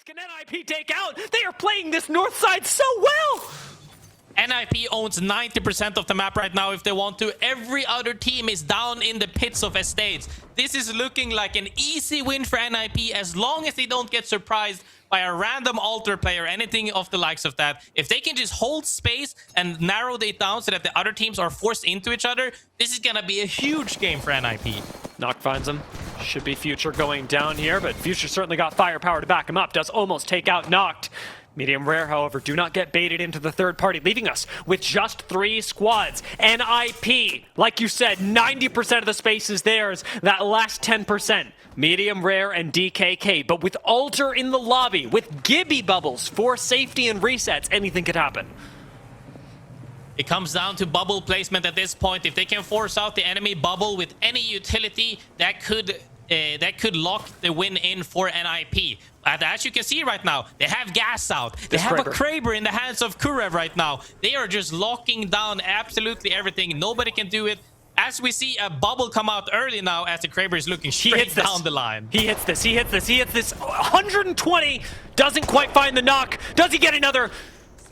Can NIP take out? They are playing this north side so well! NIP owns 90% of the map right now if they want to. Every other team is down in the pits of estates. This is looking like an easy win for NIP as long as they don't get surprised by a random altar player, anything of the likes of that. If they can just hold space and narrow it down so that the other teams are forced into each other, this is gonna be a huge game for NIP. Noct finds him. Should be Future going down here, but Future certainly got firepower to back him up. Does almost take out Noct. Medium Rare, however, do not get baited into the third party, leaving us with just 3 squads. NIP, like you said, 90% of the space is theirs. That last 10%, Medium Rare and DKK. But with Alter in the lobby, with Gibby bubbles for safety and resets, anything could happen. It comes down to bubble placement at this point. If they can force out the enemy bubble with any utility, that could lock the win in for NIP. As you can see right now, they have gas out. They have a Kraber in the hands of Kurev right now. They are just locking down absolutely everything. Nobody can do it. As we see a bubble come out early now as the Kraber is looking straight down the line. He hits this. 120. Doesn't quite find the knock. Does he get another?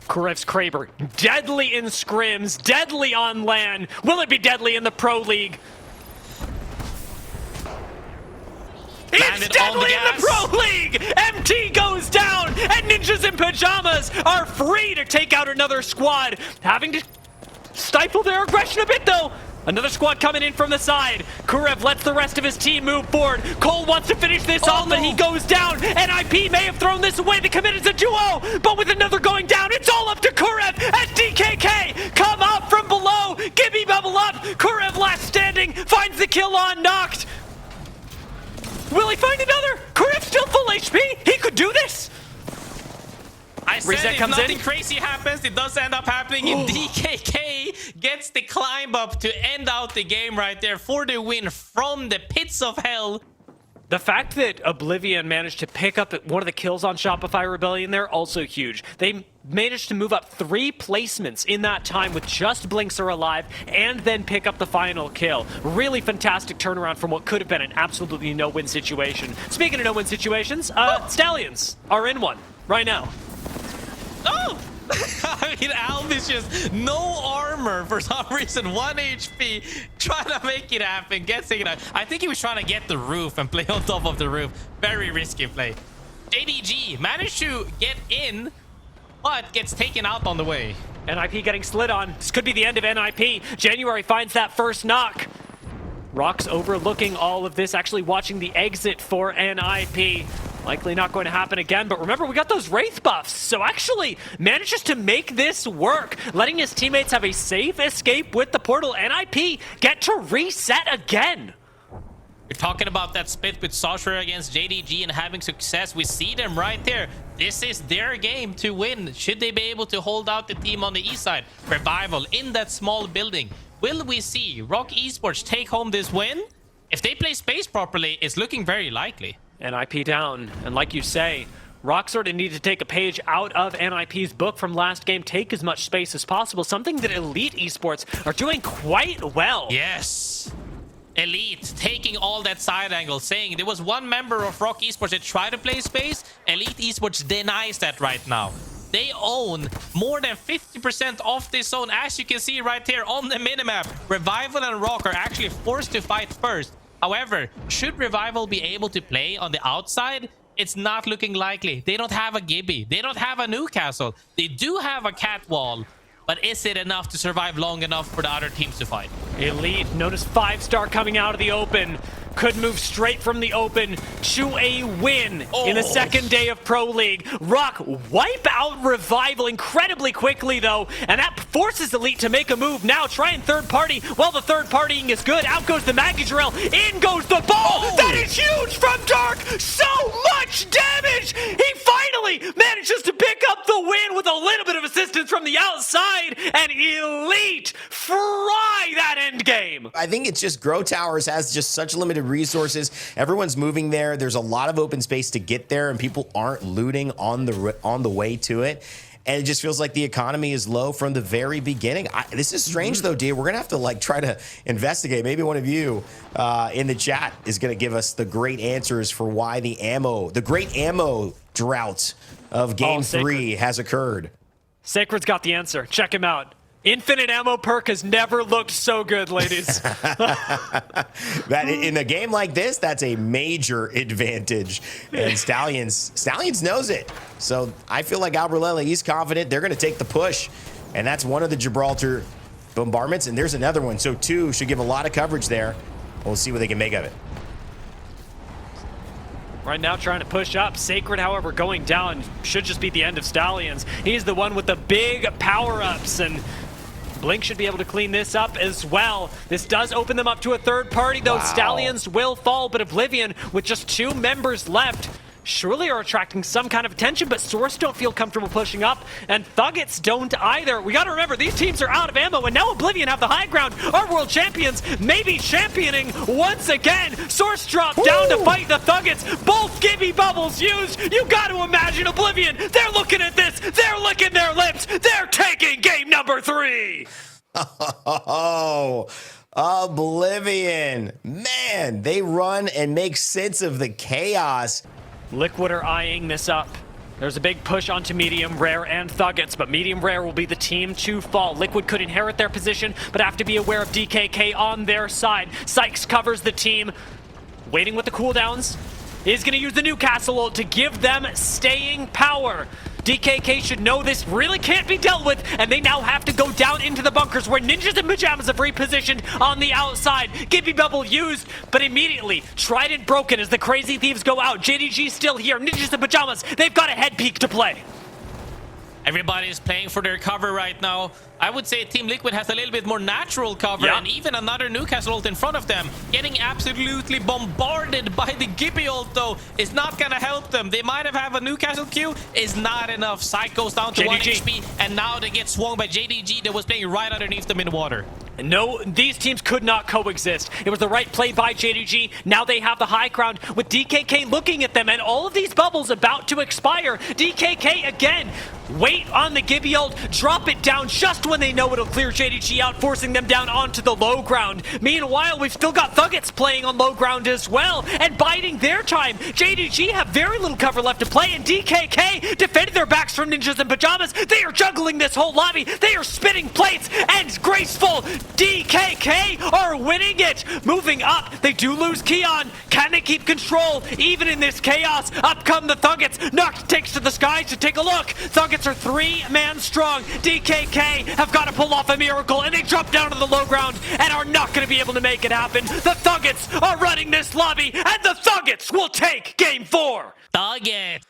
Kurev's Kraber. Deadly in scrims. Deadly on LAN. Will it be deadly in the Pro League? It's deadly in the Pro League! MT goes down, and Ninjas in Pajamas are free to take out another squad. Having to stifle their aggression a bit, though. Another squad coming in from the side. Kurev lets the rest of his team move forward. Cole wants to finish this off, but he goes down. NIP may have thrown this away to commit as a duo, but with another going down, it's all up to Kurev as DKK come up from below. Gibby bubble up. Kurev last standing, finds the kill on Noct. Will he find another? Kurev's still full HP. He could do this. I said Reset if comes nothing in. crazy happens, it does end up happening. And DKK gets the climb up to end out the game right there for the win from the pits of hell. The fact that Oblivion managed to pick up one of the kills on Shopify Rebellion there, also huge. They managed to move up 3 placements in that time with just Blinxer alive and then pick up the final kill. Really fantastic turnaround from what could have been an absolutely no-win situation. Speaking of no-win situations, Stallions are in one right now. Oh! I mean, Alvis just no armor for some reason, 1 HP, trying to make it happen, gets it out. I think he was trying to get the roof and play on top of the roof. Very risky play. JDG managed to get in, but gets taken out on the way. NIP getting slid on. This could be the end of NIP. January finds that first knock. Rock's overlooking all of this, actually watching the exit for NIP. Likely not going to happen again, but remember, we got those Wraith buffs, so actually manages to make this work, letting his teammates have a safe escape with the portal. NIP get to reset again. We're talking about that split with Sorcerer against JDG and having success. We see them right there. This is their game to win. Should they be able to hold out the team on the east side? Revival in that small building. Will we see Rock Esports take home this win? If they play space properly, it's looking very likely. NIP down, and like you say, Rock sort of need to take a page out of NIP's book from last game, take as much space as possible, something that Elite Esports are doing quite well. Yes. Elite taking all that side angle, saying there was one member of Rock Esports that tried to play space. Elite Esports denies that right now. They own more than 50% of this zone, as you can see right here on the minimap. Revival and Rock are actually forced to fight first. However, should Revival be able to play on the outside? It's not looking likely. They don't have a Gibby. They don't have a Newcastle. They do have a cat wall. But is it enough to survive long enough for the other teams to fight? Elite, notice 5-star coming out of the open. Could move straight from the open to a win in the second day of Pro League. Rock wipe out Revival incredibly quickly, though, and that forces Elite to make a move now. Try and third party. Well, the third partying is good. Out goes the Maggie-Drill. In goes the ball. That is huge from Dark. So much damage. He finally manages to pick up the win with a little bit of assistance from the outside, and Elite fry that end game. I think it's just Grow Towers has just such limited resources. Everyone's moving there. There's a lot of open space to get there, and people aren't looting on the way to it. And it just feels like the economy is low from the very beginning. This is strange, though, dear. We're going to have to try to investigate. Maybe one of you in the chat is going to give us the great answers for why the great ammo drought of game Sacred. 3 has occurred. Sacred's got the answer. Check him out. Infinite ammo perk has never looked so good, ladies. That in a game like this, that's a major advantage. And Stallions knows it. So I feel like Albrelele, he's confident. They're going to take the push. And that's one of the Gibraltar bombardments. And there's another one. So 2 should give a lot of coverage there. We'll see what they can make of it. Right now trying to push up. Sacred, however, going down should just be the end of Stallions. He's the one with the big power-ups, and Blink should be able to clean this up as well. This does open them up to a third party, though. Wow. Stallions will fall, but Oblivion, with just 2 members left, surely are attracting some kind of attention, but Source don't feel comfortable pushing up, and Thuggets don't either. We gotta remember, these teams are out of ammo, and now Oblivion have the high ground. Our world champions may be championing once again. Source dropped down to fight the Thuggets. Both Gibby bubbles used. You gotta imagine Oblivion. They're looking at this. They're licking their lips. They're taking game number 3. Oh, Oblivion. Man, they run and make sense of the chaos. Liquid are eyeing this up. There's a big push onto Medium Rare and Thuggets, but Medium Rare will be the team to fall. Liquid could inherit their position, but have to be aware of DKK on their side. Sykes covers the team, waiting with the cooldowns. Is going to use the Newcastle ult to give them staying power. DKK should know this really can't be dealt with, and they now have to go down into the bunkers where Ninjas and Pajamas have repositioned on the outside. Gibby Bubble used, but immediately Trident broken as the Crazy Thieves go out. JDG still here. Ninjas and Pajamas, they've got a head peek to play. Everybody's playing for their cover right now. I would say Team Liquid has a little bit more natural cover, and even another Newcastle ult in front of them. Getting absolutely bombarded by the Gibby ult, though, is not going to help them. They might have a Newcastle Q, is not enough. Psych goes down to 1 HP, and now they get swung by JDG that was playing right underneath them in the water. No, these teams could not coexist. It was the right play by JDG. Now they have the high ground with DKK looking at them, and all of these bubbles about to expire. DKK again, wait on the Gibby ult, drop it down just when they know it'll clear JDG out, forcing them down onto the low ground. Meanwhile, we've still got Thuggets playing on low ground as well, and biding their time. JDG have very little cover left to play, and DKK defended their backs from Ninjas and Pajamas. They are juggling this whole lobby. They are spinning plates, and graceful DKK are winning it. Moving up, they do lose Keon. Can they keep control even in this chaos? Up come the Thuggets. Nuck takes to the skies to take a look. Thuggets are 3-man strong. DKK have got to pull off a miracle, and they drop down to the low ground and are not going to be able to make it happen. The Thuggets are running this lobby, and the Thuggets will take game 4. Thuggets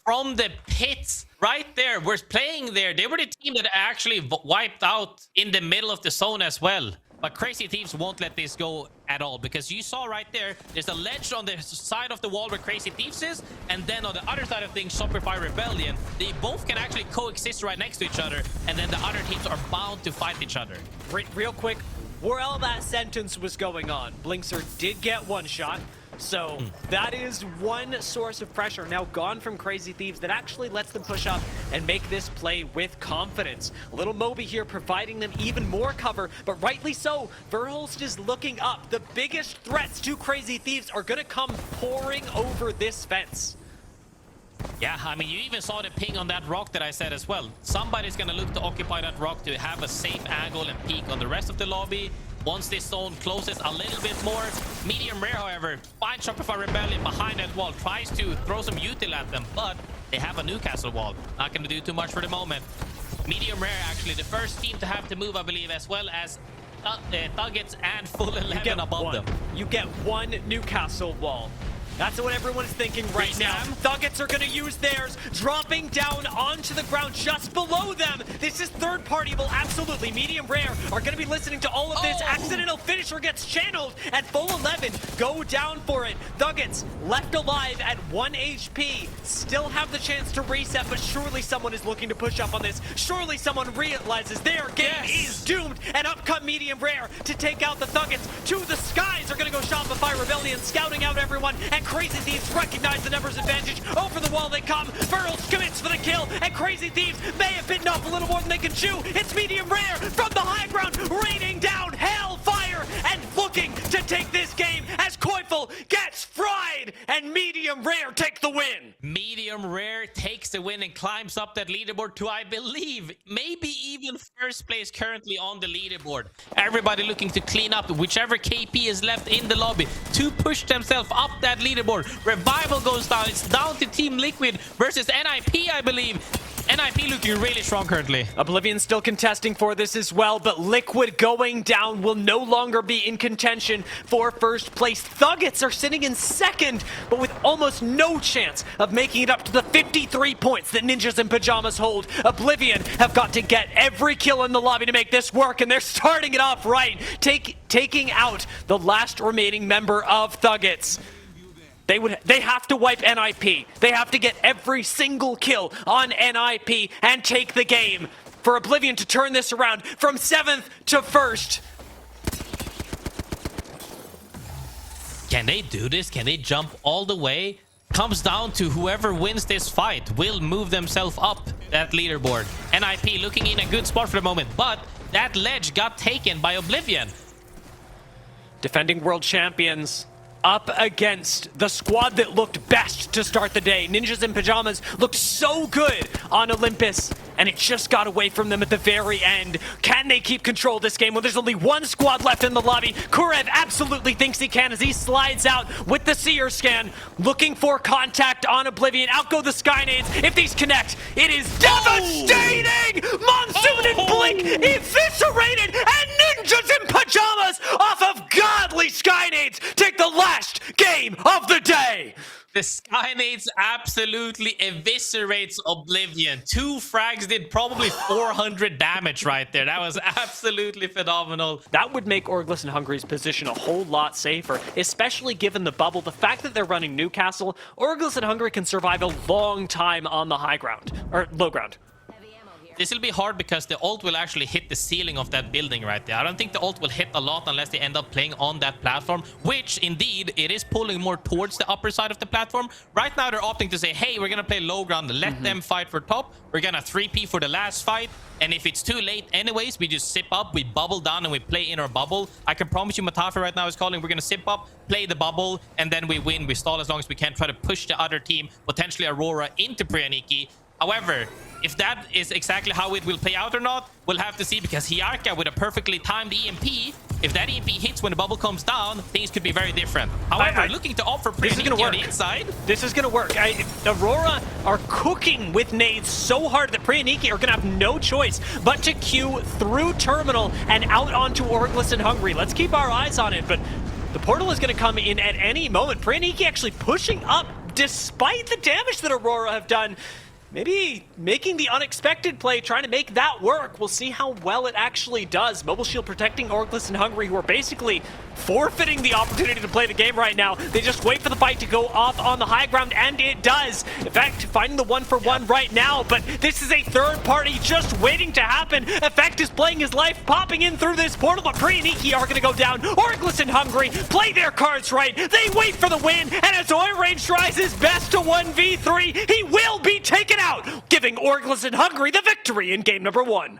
from the pits. Right there, we're playing there. They were the team that actually wiped out in the middle of the zone as well. But Crazy Thieves won't let this go at all, because you saw right there, there's a ledge on the side of the wall where Crazy Thieves is, and then on the other side of things, Shopify Rebellion. They both can actually coexist right next to each other, and then the other teams are bound to fight each other. Real quick, where all that sentence was going on, Blinkster did get one shot. So that is one source of pressure now gone from Crazy Thieves that actually lets them push up and make this play with confidence. A little Moby here providing them even more cover, but rightly so. Verhulst is looking up. The biggest threats to Crazy Thieves are going to come pouring over this fence. Yeah, I mean, you even saw the ping on that rock that I said as well. Somebody's going to look to occupy that rock to have a safe angle and peek on the rest of the lobby. Once this zone closes a little bit more, Medium Rare, however, finds Shopify Rebellion behind that wall, tries to throw some util at them, but they have a Newcastle wall. Not going to do too much for the moment. Medium Rare, actually, the first team to have to move, I believe, as well as Thuggets and Full 11 above them. You get one Newcastle wall. That's what everyone's thinking right now. Thuggets are going to use theirs, dropping down onto the ground just below them. This is third party. Well, absolutely. Medium Rare are going to be listening to all of this. Accidental finisher gets channeled at Full 11. Go down for it. Thuggets left alive at 1 HP. Still have the chance to reset, but surely someone is looking to push up on this. Surely someone realizes their game is doomed. And up come Medium Rare to take out the Thuggets. To the skies are going to go Shopify Rebellion, scouting out everyone. And Crazy Thieves recognize the numbers advantage. Over the wall they come. Verhulst commits for the kill, and Crazy Thieves may have bitten off a little more than they can chew. It's Medium Rare from the high ground, raining down hellfire and looking to take this game as Koifel gets fried. And and Medium Rare take the win. Medium Rare takes the win and climbs up that leaderboard to, I believe, maybe even first place currently on the leaderboard. Everybody looking to clean up whichever KP is left in the lobby to push themselves up that leaderboard. Revival goes down. It's down to Team Liquid versus NIP, I believe. NIP looking really strong currently. Oblivion still contesting for this as well, but Liquid going down will no longer be in contention for first place. Thuggets are sitting in second, but with almost no chance of making it up to the 53 points that Ninjas in Pajamas hold. Oblivion have got to get every kill in the lobby to make this work, and they're starting it off right, taking out the last remaining member of Thuggets. They have to wipe NIP. They have to get every single kill on NIP and take the game for Oblivion to turn this around from 7th to 1st. Can they do this? Can they jump all the way? Comes down to whoever wins this fight will move themselves up that leaderboard. NIP looking in a good spot for the moment, but that ledge got taken by Oblivion. Defending world champions up against the squad that looked best to start the day. Ninjas in Pajamas looked so good on Olympus, and it just got away from them at the very end. Can they keep control of this game when there's only one squad left in the lobby? Kurev absolutely thinks he can as he slides out with the seer scan, looking for contact on Oblivion. Out go the Skynades. If these connect, it is devastating! Monsoon and Blink eviscerated, and Ninjas in Pajamas off of godly Skynades take the last game of the day. The Skynades absolutely eviscerates Oblivion. 2 frags did probably 400 damage right there. That was absolutely phenomenal. That would make Orglis and Hungary's position a whole lot safer, especially given the bubble. The fact that they're running Newcastle, Orglis and Hungary can survive a long time on the high ground, or low ground. This will be hard because the ult will actually hit the ceiling of that building right there. I don't think the ult will hit a lot unless they end up playing on that platform, which indeed it is pulling more towards the upper side of the platform. Right now they're opting to say, hey, we're going to play low ground. Let them fight for top. We're going to 3P for the last fight. And if it's too late anyways, we just sip up, we bubble down, and we play in our bubble. I can promise you Matafe right now is calling. We're going to sip up, play the bubble, and then we win. We stall as long as we can, try to push the other team, potentially Aurora, into Priyaniki. However, if that is exactly how it will play out or not, we'll have to see, because Hiarka with a perfectly timed EMP, if that EMP hits when the bubble comes down, things could be very different. However, looking to offer Priyaniki on the inside. This is going to work. Aurora are cooking with nades so hard that Priyaniki are going to have no choice but to queue through Terminal and out onto Orglis and Hungary. Let's keep our eyes on it, but the portal is going to come in at any moment. Priyaniki actually pushing up despite the damage that Aurora have done. Maybe making the unexpected play, trying to make that work. We'll see how well it actually does. Mobile Shield protecting Orglis and Hungary, who are basically forfeiting the opportunity to play the game right now. They just wait for the fight to go off on the high ground, and it does. In fact, finding the 1-for-1 right now, but this is a third party just waiting to happen. Effect is playing his life, popping in through this portal, but Priyaniki are going to go down. Orglis and Hungary play their cards right. They wait for the win, and as Orange tries his best to 1v3, he will be taken out, giving Orglis and Hungary the victory in game number 1.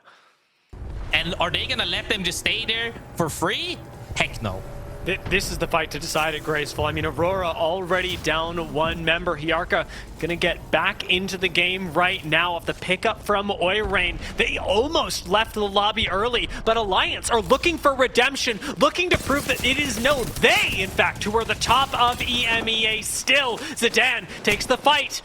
And are they going to let them just stay there for free? Heck no. This is the fight to decide it, Graceful. I mean, Aurora already down 1 member. Hiarka gonna get back into the game right now off the pickup from Oirain. They almost left the lobby early, but Alliance are looking for redemption, looking to prove that it is they, in fact, who are the top of EMEA still. Zidane takes the fight.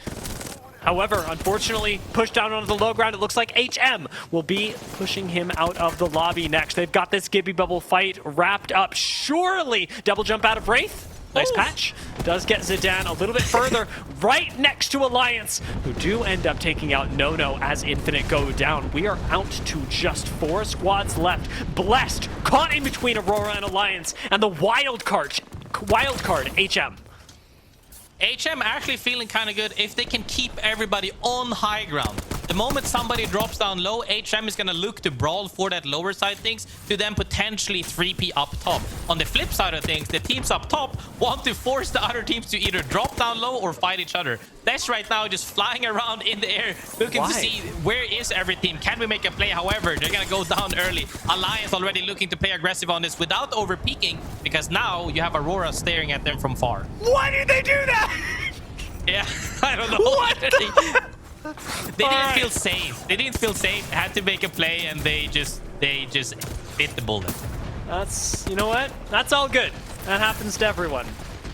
However, unfortunately, pushed down onto the low ground. It looks like HM will be pushing him out of the lobby next. They've got this Gibby Bubble fight wrapped up. Surely, double jump out of Wraith. Nice patch. Does get Zidane a little bit further, right next to Alliance, who do end up taking out No as Infinite go down. We are out to just 4 squads left. Blessed, caught in between Aurora and Alliance, and the wild card HM. HM actually feeling kind of good if they can keep everybody on high ground. The moment somebody drops down low, HM is going to look to brawl for that lower side things to then potentially 3P up top. On the flip side of things, the teams up top want to force the other teams to either drop down low or fight each other. Dash right now just flying around in the air, looking to see where is every team. Can we make a play? However, they're going to go down early. Alliance already looking to play aggressive on this without over peeking, because now you have Aurora staring at them from far. Why did they do that? Yeah, I don't know. What They didn't feel safe. They didn't feel safe. Had to make a play, and they just bit the bullet. That's, you know what? That's all good. That happens to everyone.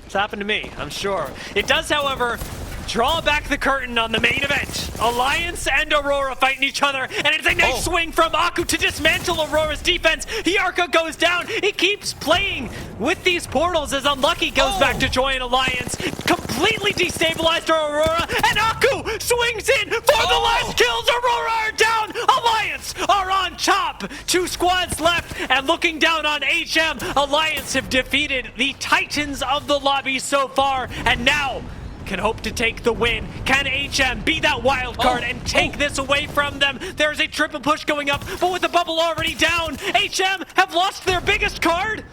It's happened to me, I'm sure. It does, however, draw back the curtain on the main event. Alliance and Aurora fighting each other, and it's a nice swing from Aku to dismantle Aurora's defense. Hyarka goes down. He keeps playing with these portals as Unlucky goes back to join Alliance. Completely destabilized Aurora, and Aku swings in for the last kills. Aurora are down. Alliance are on top. 2 squads left, and looking down on HM, Alliance have defeated the Titans of the lobby so far, and now can hope to take the win. Can HM be that wild card and take this away from them? There's a triple push going up, but with the bubble already down, HM have lost their biggest card.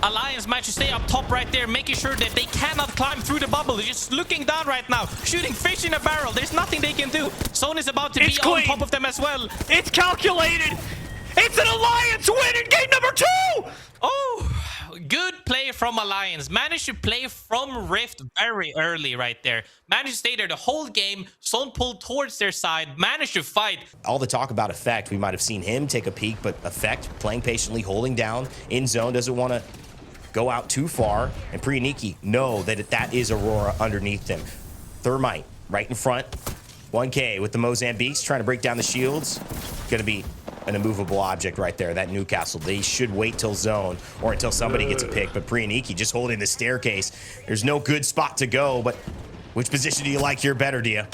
Alliance managed to stay up top right there, making sure that they cannot climb through the bubble. They're just looking down right now, shooting fish in a barrel. There's nothing they can do. Zone is about to be on top of them as well. It's calculated. It's an Alliance win in game number 2. Oh, good play from Alliance. Managed to play from Rift very early right there. Managed to stay there the whole game. Zone pulled towards their side. Managed to fight. All the talk about Effect, we might have seen him take a peek, but Effect playing patiently, holding down in zone, doesn't want to go out too far. And Priyaniki know that that is Aurora underneath them. Thermite right in front. 1K with the Mozambiques trying to break down the shields. Going to be an immovable object right there, that Newcastle. They should wait till zone or until somebody gets a pick, but Priyaniki just holding the staircase. There's no good spot to go, but which position do you like here better, Dia?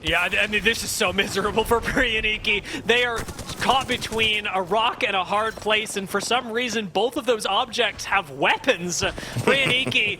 Yeah, I mean, this is so miserable for Priyaniki. They are caught between a rock and a hard place, and for some reason, both of those objects have weapons. Priyaniki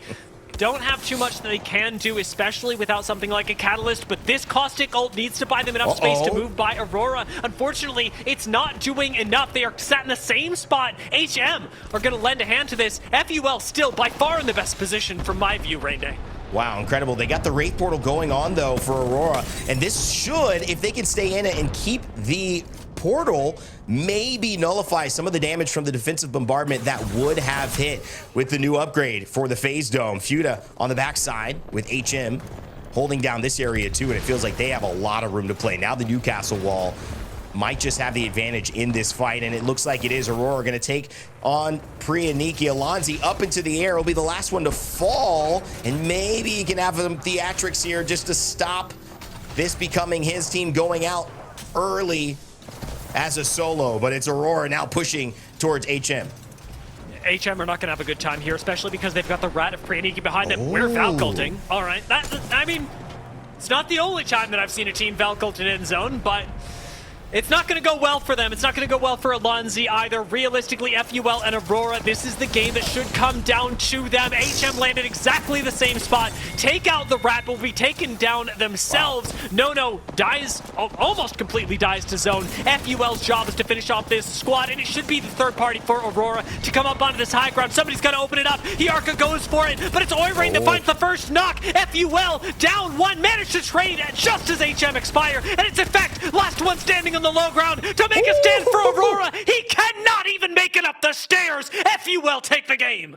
don't have too much that they can do, especially without something like a catalyst, but this caustic ult needs to buy them enough space to move by Aurora. Unfortunately, it's not doing enough. They are sat in the same spot. HM are going to lend a hand to this. FUL still by far in the best position from my view, Rainday. Wow, incredible. They got the Wraith Portal going on, though, for Aurora. And this should, if they can stay in it and keep the portal, maybe nullify some of the damage from the defensive bombardment that would have hit with the new upgrade for the Phase Dome. Fuda on the backside with HM holding down this area, too, and it feels like they have a lot of room to play. Now the Newcastle wall might just have the advantage in this fight, and it looks like it is. Aurora going to take on Priyaniki. Alonzi up into the air will be the last one to fall, and maybe he can have some theatrics here just to stop this becoming his team going out early as a solo, but it's Aurora now pushing towards HM. HM are not going to have a good time here, especially because they've got the rat of Priyaniki behind them. We're Valculting. All right, I mean, it's not the only time that I've seen a team Valcult in end zone, but it's not going to go well for them. It's not going to go well for Alonzi either. Realistically, FUL and Aurora, this is the game that should come down to them. HM landed exactly the same spot. Take out the rat, will be taken down themselves. Wow. No dies, almost completely dies to zone. FUL's job is to finish off this squad, and it should be the third party for Aurora to come up onto this high ground. Somebody's got to open it up. Hyarka goes for it, but it's Oirain that finds the first knock. FUL down one, managed to trade just as HM expire, and it's Effect, last one standing on the low ground to make a stand for Aurora. He cannot even make it up the stairs. FUL take the game.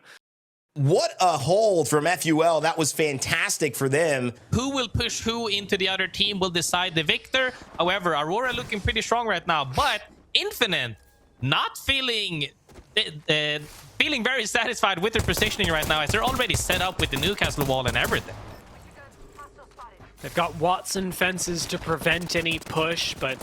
What a hold from FUL. That was fantastic for them. Who will push who into the other team will decide the victor. However, Aurora looking pretty strong right now, but Infinite not feeling very satisfied with their positioning right now, as they're already set up with the Newcastle wall and everything. They've got Watson fences to prevent any push, but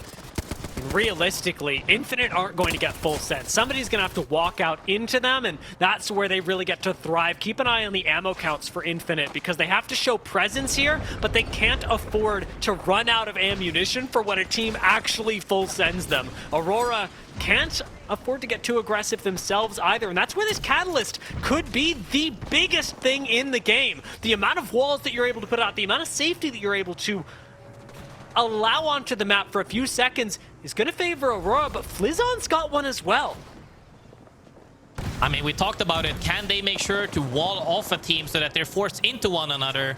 realistically, Infinite aren't going to get full set. Somebody's going to have to walk out into them, and that's where they really get to thrive. Keep an eye on the ammo counts for Infinite, because they have to show presence here, but they can't afford to run out of ammunition for when a team actually full sends them. Aurora can't afford to get too aggressive themselves either, and that's where this catalyst could be the biggest thing in the game. The amount of walls that you're able to put out, the amount of safety that you're able to allow onto the map for a few seconds is going to favor Aurora, but Flizzon's got one as well. I mean, we talked about it. Can they make sure to wall off a team so that they're forced into one another?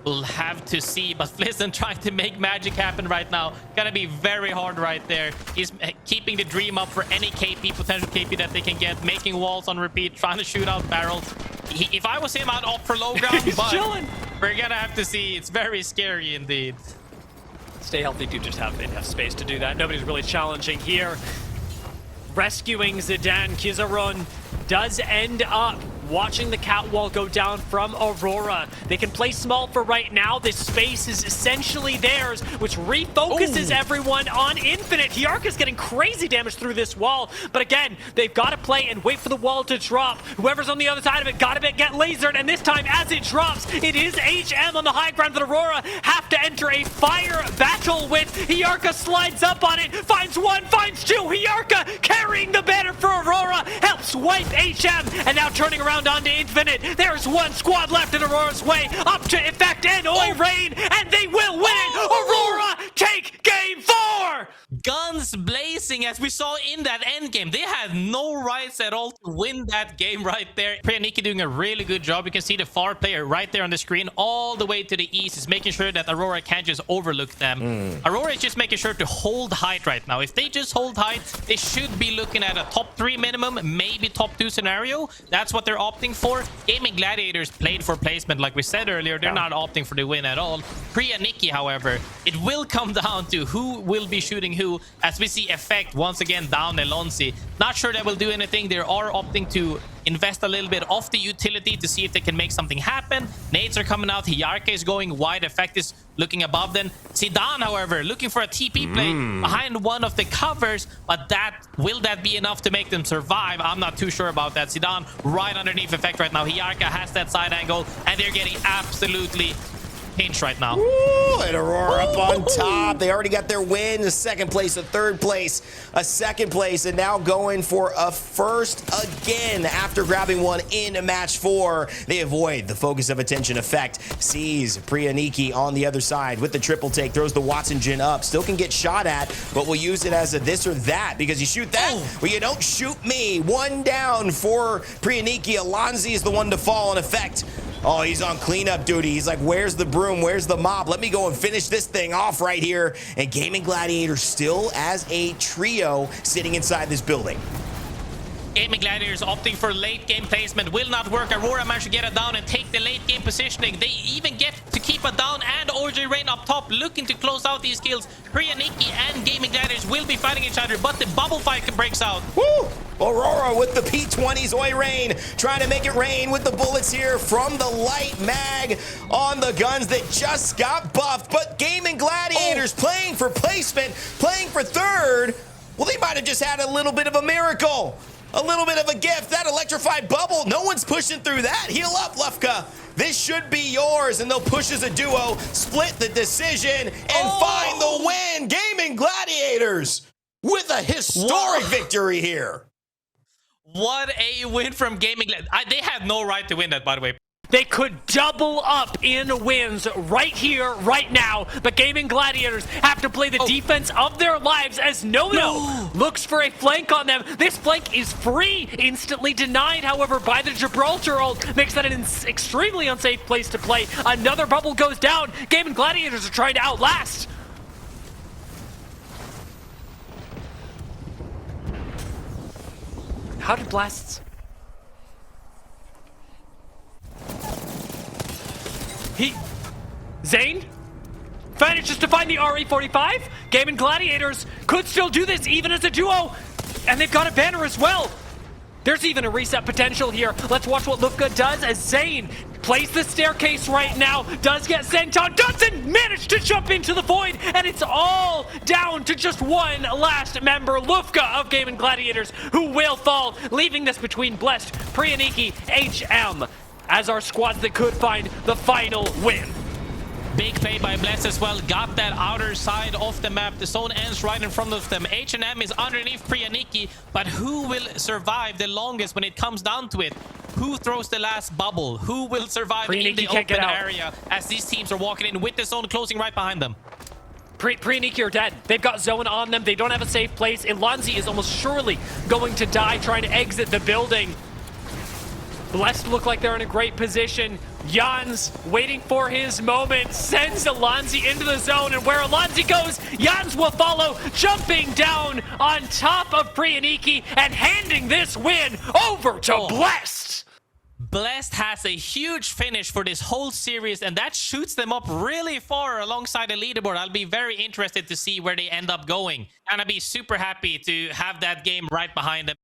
We'll have to see. But Flizzon trying to make magic happen right now. Gonna be very hard right there. He's keeping the dream up for any KP, potential KP that they can get. Making walls on repeat, trying to shoot out barrels. If I was him, I'd opt for low ground. He's but chilling. We're gonna have to see. It's very scary indeed. Stay healthy, do just have enough space to do that. Nobody's really challenging here. Rescuing Zidane, Kizaron does end up watching the catwalk go down from Aurora. They can play small for right now. This space is essentially theirs, which refocuses everyone on Infinite. Hyarka's getting crazy damage through this wall, but again, they've got to play and wait for the wall to drop. Whoever's on the other side of it got to get lasered, and this time as it drops, it is HM on the high ground that Aurora have to enter a fire battle with. Hyarka slides up on it, finds one, finds two. Hyarka carrying the banner for Aurora, helps wipe HM, and now turning around onto Infinite. There's one squad left in Aurora's way, up to Effect and Oi Rain, and they will win it! Aurora take game 4! Guns blazing, as we saw in that end game. They had no rights at all to win that game right there. Priyaniki doing a really good job. You can see the far player right there on the screen, all the way to the east, is making sure that Aurora can't just overlook them. Aurora is just making sure to hold height right now. If they just hold height, they should be looking at a top 3 minimum, maybe top 2 scenario. That's what they're opting for. Gaming Gladiators played for placement, like we said earlier. They're not opting for the win at all. Priyaniki, however, it will come down to who will be shooting who, as we see Effect once again down Elonzi. Not sure that will do anything. They are opting to invest a little bit off the utility to see if they can make something happen. Nades are coming out. Hyarka is going wide. Effect is looking above them. Zidane, however, looking for a TP play behind one of the covers, but will that be enough to make them survive? I'm not too sure about that. Zidane right underneath Effect right now. Hyarka has that side angle, and they're getting absolutely pinched right now. Ooh, and Aurora up on top. They already got their win, a second place, a third place, a second place, and now going for a first again after grabbing one in match 4. They avoid the focus of attention Effect. Sees Priyaniki on the other side with the triple take, throws the Watson Jin up. Still can get shot at, but we'll use it as a this or that, because you shoot that, well, you don't shoot me. One down for Priyaniki. Alonzi is the one to fall on Effect. Oh, he's on cleanup duty. He's like, where's the broom? Where's the mop? Let me go and finish this thing off right here. And Gaming Gladiators still as a trio sitting inside this building. Gaming Gladiators opting for late game placement will not work. Aurora managed to get it down and take the late game positioning. They even get to keep it down, and OJ Rain up top looking to close out these kills. Priyaniki and Gaming Gladiators will be fighting each other, but the bubble fight breaks out. Woo! Aurora with the P20s, Oi Rain trying to make it rain with the bullets here from the light mag on the guns that just got buffed. But Gaming Gladiators playing for placement, playing for third. Well, they might have just had a little bit of a miracle. A little bit of a gift. That electrified bubble, no one's pushing through that. Heal up, Lufka. This should be yours, and they'll push as a duo, split the decision, and find the win. Gaming Gladiators with a historic victory here. What a win from Gaming Gladiators. They had no right to win that, by the way. They could double up in wins right here, right now, but Gaming Gladiators have to play the defense of their lives as No looks for a flank on them. This flank is free, instantly denied, however, by the Gibraltar ult. Makes that an extremely unsafe place to play. Another bubble goes down. Gaming Gladiators are trying to outlast. How did Blasts... Zane manages to find the RE45. Gaming Gladiators could still do this even as a duo, and they've got a banner as well. There's even a reset potential here. Let's watch what Lufka does as Zane plays the staircase right now, does get sent on, doesn't manage to jump into the void, and it's all down to just one last member, Lufka of Gaming Gladiators, who will fall, leaving this between Blessed, Priyaniki, HM, as our squads that could find the final win. Big play by Bless as well. Got that outer side of the map. The zone ends right in front of them. H&M is underneath Priyaniki, but who will survive the longest when it comes down to it? Who throws the last bubble? Who will survive in the open area as these teams are walking in with the zone closing right behind them? Pre and Iki are dead. They've got Zone on them. They don't have a safe place. Ilonzi is almost surely going to die trying to exit the building. Blessed look like they're in a great position. Jans waiting for his moment, sends Alonzi into the zone, and where Alonzi goes, Jans will follow, jumping down on top of Pre and Iki and handing this win over to Blessed. Blessed has a huge finish for this whole series, and that shoots them up really far alongside the leaderboard. I'll be very interested to see where they end up going. And I'll be super happy to have that game right behind them.